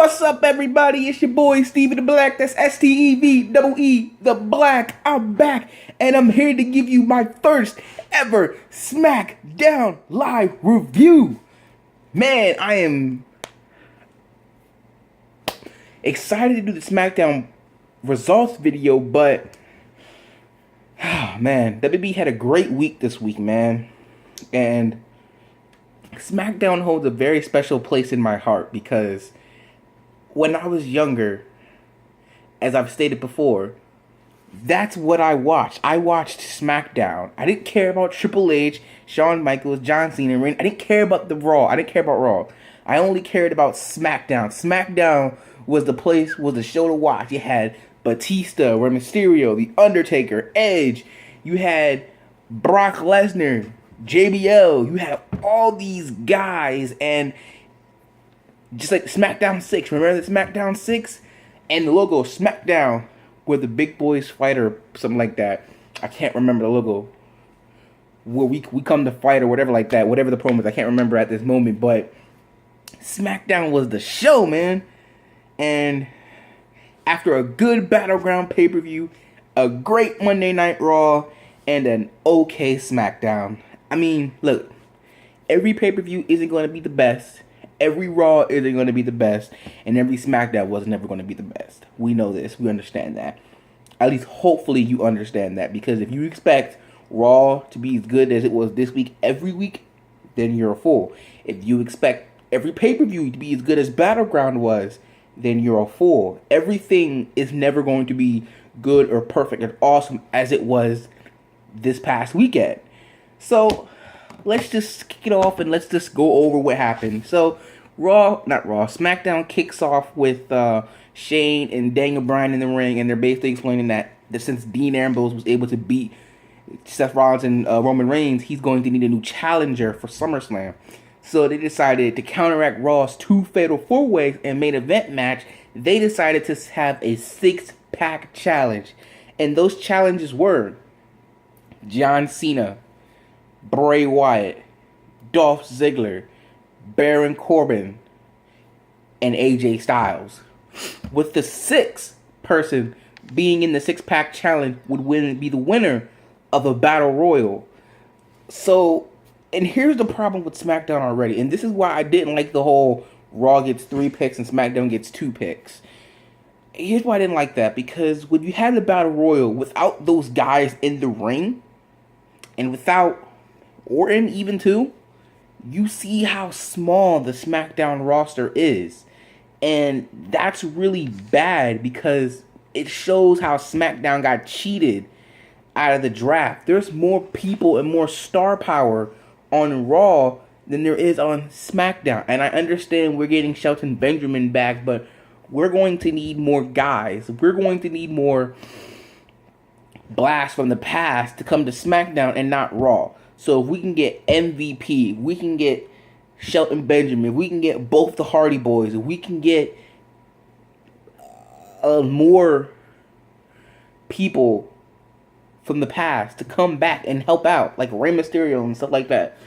What's up, everybody? It's your boy Stevie the Black. That's STEVEE the Black. I'm back, and I'm here to give you my first ever Smackdown live review. Man, I am excited to do the Smackdown results video, but man, WB had a great week this week, man, and Smackdown holds a very special place in my heart because when I was younger, as I've stated before, that's what I watched. I watched Smackdown. I didn't care about Triple H, Shawn Michaels, John Cena, and I didn't care about the Raw. I didn't care about Raw. I only cared about Smackdown. Smackdown was the show to watch. You had Batista, Rey Mysterio, The Undertaker, Edge. You had Brock Lesnar, JBL. You had all these guys, and just like SmackDown 6, remember the SmackDown 6? And the logo, SmackDown, where the big boys fight or something like that. I can't remember the logo. Where we come to fight or whatever like that. Whatever the promo is, I can't remember at this moment. But SmackDown was the show, man. And after a good Battleground pay-per-view, a great Monday Night Raw, and an okay SmackDown. I mean, look, every pay-per-view isn't going to be the best. Every Raw isn't going to be the best, and every SmackDown was never going to be the best. We know this. We understand that. At least, hopefully, you understand that. Because if you expect Raw to be as good as it was this week, every week, then you're a fool. If you expect every pay-per-view to be as good as Battleground was, then you're a fool. Everything is never going to be good or perfect and awesome as it was this past weekend. So let's just kick it off and let's just go over what happened. So, SmackDown kicks off with Shane and Daniel Bryan in the ring, and they're basically explaining that since Dean Ambrose was able to beat Seth Rollins and Roman Reigns, he's going to need a new challenger for SummerSlam. So they decided to counteract Raw's two fatal four-ways and main event match. They decided to have a six-pack challenge, and those challenges were John Cena, Bray Wyatt, Dolph Ziggler, Baron Corbin, and AJ Styles. With the sixth person being in the six-pack challenge would be the winner of a battle royal. So, and here's the problem with SmackDown already, and this is why I didn't like the whole Raw gets 3 picks and SmackDown gets 2 picks. Here's why I didn't like that, because when you had the battle royal without those guys in the ring, and without Orton even too, you see how small the SmackDown roster is. And that's really bad because it shows how SmackDown got cheated out of the draft. There's more people and more star power on Raw than there is on SmackDown. And I understand we're getting Shelton Benjamin back, but we're going to need more guys. We're going to need more blasts from the past to come to SmackDown and not Raw. So if we can get MVP, we can get Shelton Benjamin, we can get both the Hardy Boys, we can get more people from the past to come back and help out, like Rey Mysterio and stuff like that.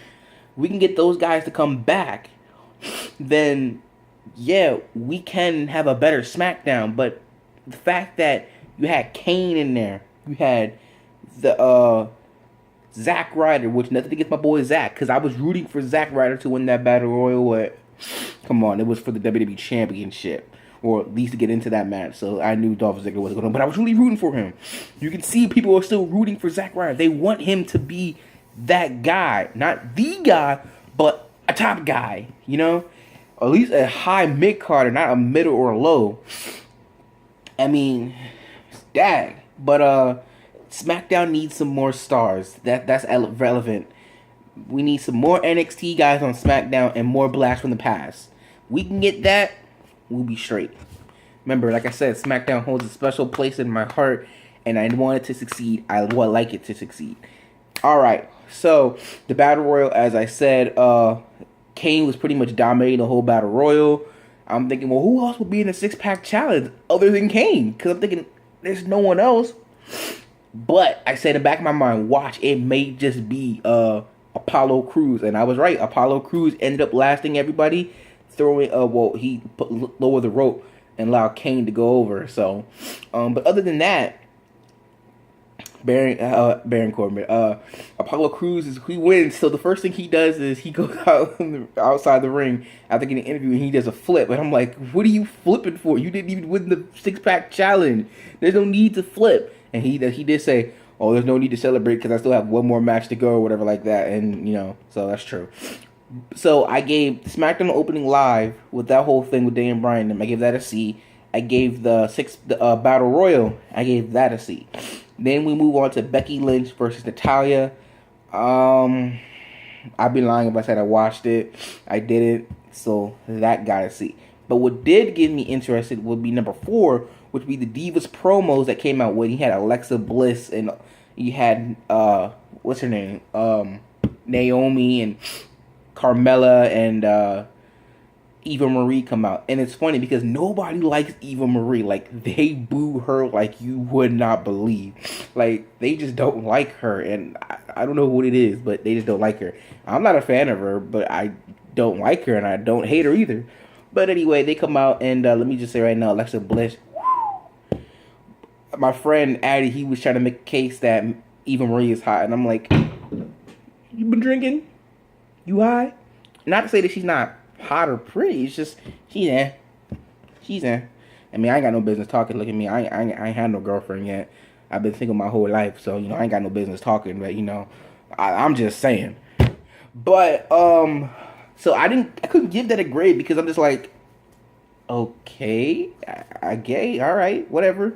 We can get those guys to come back, then yeah, we can have a better SmackDown. But the fact that you had Kane in there, you had the Zack Ryder, which nothing against my boy Zack, because I was rooting for Zack Ryder to win that battle royal. Come on, it was for the WWE Championship, or at least to get into that match. So I knew Dolph Ziggler was going to, but I was really rooting for him. You can see people are still rooting for Zack Ryder. They want him to be that guy, not the guy, but a top guy. You know, or at least a high mid carder, not a middle or a low. I mean, dag, but SmackDown needs some more stars. That's relevant. We need some more NXT guys on SmackDown and more blasts from the past. We can get that, we'll be straight. Remember, like I said, SmackDown holds a special place in my heart, and I want it to succeed. I would like it to succeed. Alright, so the Battle Royal, as I said, Kane was pretty much dominating the whole Battle Royal. I'm thinking, well, who else would be in the six-pack challenge other than Kane? Because I'm thinking, there's no one else. But I said in the back of my mind, watch, it may just be Apollo Crews. And I was right. Apollo Crews ended up lasting everybody throwing lower the rope and allow Kane to go over. So, but other than that, Baron Corbin, Apollo Crews he wins. So the first thing he does is he goes outside the ring after getting interviewed and he does a flip. And I'm like, what are you flipping for? You didn't even win the 6-pack challenge. There's no need to flip. And he did say, oh, there's no need to celebrate because I still have one more match to go or whatever like that. And so that's true. So I gave SmackDown opening live with that whole thing with Daniel Bryan. I gave that a C. I gave the Battle Royal. I gave that a C. Then we move on to Becky Lynch versus Natalya. I'd be lying if I said I watched it. I didn't, so that got a C. But what did get me interested would be number 4, which would be the Divas promos that came out when he had Alexa Bliss and you had what's her name, Naomi and Carmella and Eva Marie come out. And it's funny because nobody likes Eva Marie. Like, they boo her like you would not believe. Like, they just don't like her. And I don't know what it is, but they just don't like her. I'm not a fan of her, but I don't like her and I don't hate her either. But anyway, they come out and let me just say right now, Alexa Bliss. My friend Addy, he was trying to make a case that Eva Marie is hot. And I'm like, you been drinking? You high? Not to say that she's not hot or pretty. It's just she's in. I mean, I ain't got no business talking. Look at me. I ain't had no girlfriend yet. I've been single my whole life, so I ain't got no business talking. But I'm just saying. But so I couldn't give that a grade because I'm just like, okay, I gay, all right, whatever.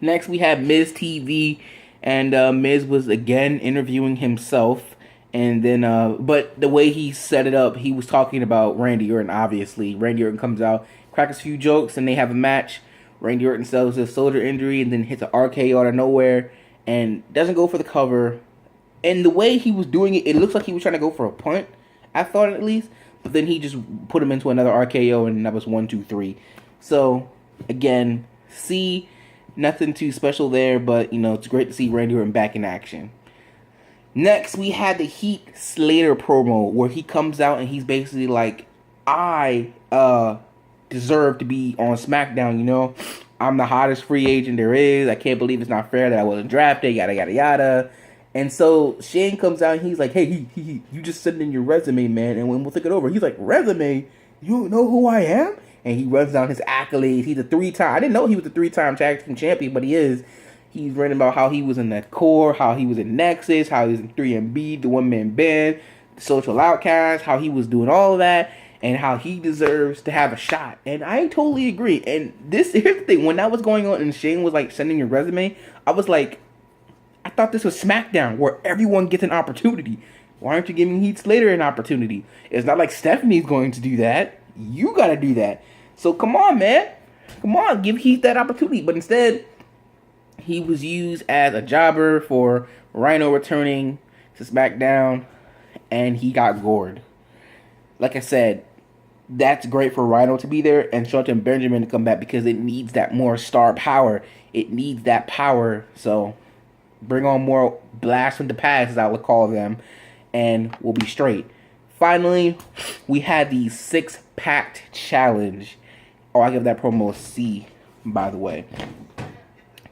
Next we have Miz TV, and Miz was again interviewing himself. And then, but the way he set it up, he was talking about Randy Orton, obviously. Randy Orton comes out, cracks a few jokes, and they have a match. Randy Orton sells a shoulder injury and then hits an RKO out of nowhere and doesn't go for the cover. And the way he was doing it, it looks like he was trying to go for a punt, I thought at least. But then he just put him into another RKO, and that was 1, 2, 3. So, again, C, nothing too special there, but, it's great to see Randy Orton back in action. Next, we had the Heath Slater promo where he comes out and he's basically like, I deserve to be on SmackDown, I'm the hottest free agent there is. I can't believe it's not fair that I wasn't drafted, yada, yada, yada. And so Shane comes out and he's like, hey, you just send in your resume, man, and we'll think it over. He's like, resume? You don't know who I am? And he runs down his accolades. He's a 3-time, I didn't know he was a 3-time tag team champion, but he is. He's writing about how he was in that core, how he was in Nexus, how he was in 3MB, the one-man band, the Social Outcast, how he was doing all of that, and how he deserves to have a shot. And I totally agree. And here's the thing. When that was going on and Shane was like sending your resume, I was like, I thought this was SmackDown where everyone gets an opportunity. Why aren't you giving Heath Slater an opportunity? It's not like Stephanie's going to do that. You got to do that. So come on, man. Come on, give Heath that opportunity. But instead, he was used as a jobber for Rhino returning to SmackDown, and he got gored. Like I said, that's great for Rhino to be there and Shelton Benjamin to come back because it needs that more star power. It needs that power. So bring on more blasts from the past, as I would call them, and we'll be straight. Finally, we had the 6-pack challenge. Oh, I give that promo a C, by the way.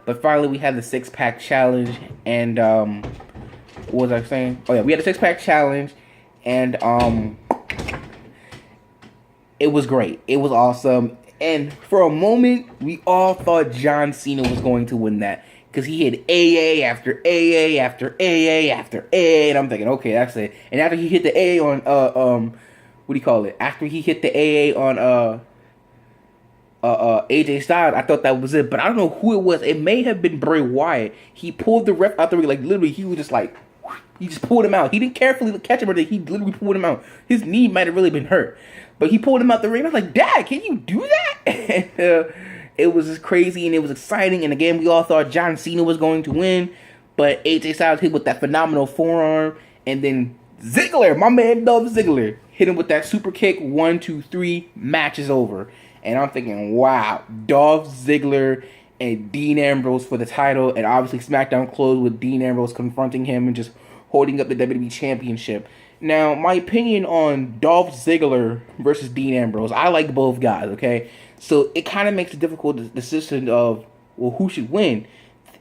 But finally, we had the 6-pack challenge, and what was I saying? Oh yeah, we had a 6-pack challenge, and it was great. It was awesome, and for a moment, we all thought John Cena was going to win that because he hit AA after AA after AA after AA, and I'm thinking, okay, that's it. And after he hit the AA on what do you call it? After he hit the AA on AJ Styles, I thought that was it, but I don't know who it was. It may have been Bray Wyatt. He pulled the ref out the ring, like literally, he was just like, he just pulled him out. He didn't carefully catch him, or he literally pulled him out. His knee might have really been hurt, but he pulled him out the ring. I was like, Dad, can you do that? And, it was just crazy and it was exciting. And again, we all thought John Cena was going to win, but AJ Styles hit with that phenomenal forearm, and then Ziggler, my man Dolph Ziggler, hit him with that super kick. 1, 2, 3, match is over. And I'm thinking, wow, Dolph Ziggler and Dean Ambrose for the title. And obviously SmackDown closed with Dean Ambrose confronting him and just holding up the WWE Championship. Now, my opinion on Dolph Ziggler versus Dean Ambrose, I like both guys, okay? So it kind of makes a difficult decision of, well, who should win?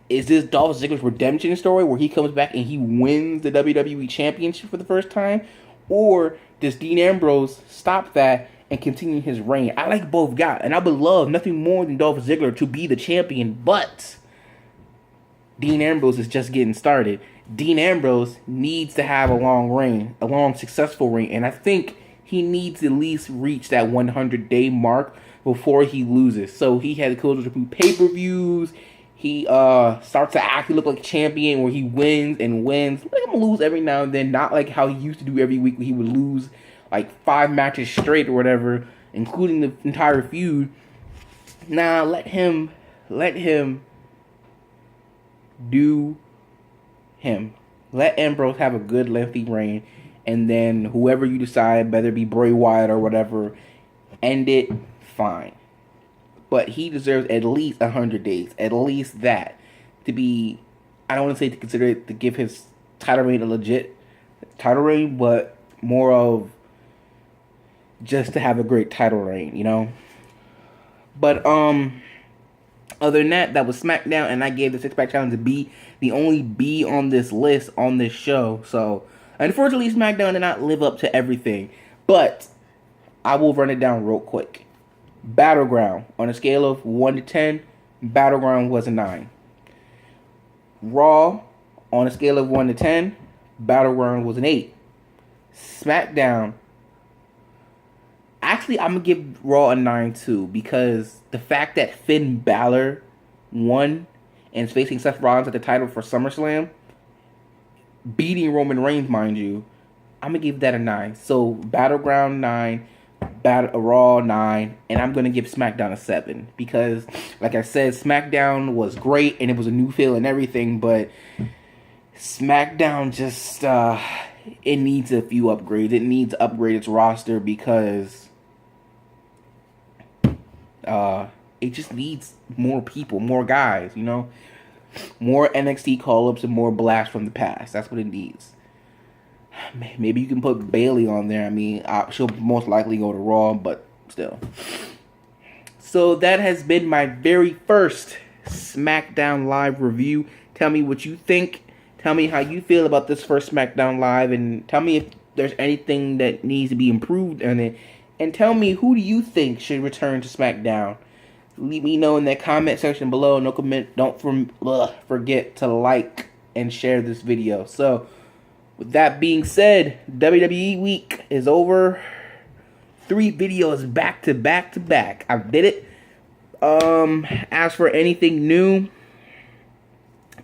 Is this Dolph Ziggler's redemption story where he comes back and he wins the WWE Championship for the first time? Or does Dean Ambrose stop that and continue his reign? I like both guys, and I would love nothing more than Dolph Ziggler to be the champion, but Dean Ambrose is just getting started. Dean Ambrose needs to have a long reign, a long successful reign, and I think he needs to at least reach that 100-day mark before he loses. So he has to go through pay-per-views. He starts to actually look like a champion where he wins and wins. Let him lose every now and then, not like how he used to do every week where he would lose like 5 matches straight or whatever, including the entire feud. Nah, let him do him. Let Ambrose have a good lengthy reign, and then whoever you decide, whether it be Bray Wyatt or whatever, end it, fine. But he deserves at least 100 days, at least that, to be, I don't want to say to consider it to give his title reign a legit title reign, but more of just to have a great title reign, you know? But, other than that, that was SmackDown, and I gave the Six Pack Challenge a B, the only B on this list, on this show. So, unfortunately, SmackDown did not live up to everything. But, I will run it down real quick. Battleground, on a scale of 1 to 10, Battleground was a 9. Raw, on a scale of 1 to 10, Battleground was an 8. SmackDown, actually, I'm going to give Raw a 9 too, because the fact that Finn Balor won and is facing Seth Rollins at the title for SummerSlam, beating Roman Reigns, mind you, I'm going to give that a 9. So, Battleground 9, Raw 9, and I'm going to give SmackDown a 7. Because, like I said, SmackDown was great, and it was a new feel and everything, but SmackDown just, it needs a few upgrades. It needs to upgrade its roster because it just needs more people, more guys, you know? More NXT call-ups and more blasts from the past. That's what it needs. Maybe you can put Bayley on there. I mean, she'll most likely go to Raw, but still. So that has been my very first SmackDown Live review. Tell me what you think. Tell me how you feel about this first SmackDown Live, and tell me if there's anything that needs to be improved on it. And tell me, who do you think should return to SmackDown? Let me know in that comment section below. Don't forget to like and share this video. So, with that being said, WWE week is over. 3 videos back to back to back. I did it. As for anything new,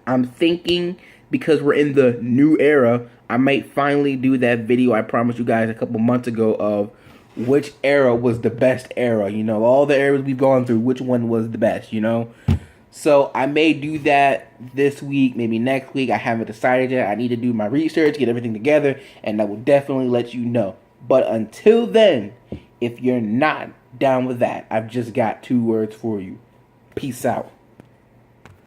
I'm thinking, because we're in the new era, I might finally do that video I promised you guys a couple months ago of which era was the best era. You know, all the eras we've gone through, which one was the best, you know? So I may do that this week, maybe next week. I haven't decided yet. I need to do my research, get everything together, and I will definitely let you know. But until then, if you're not down with that, I've just got 2 words for you. Peace out.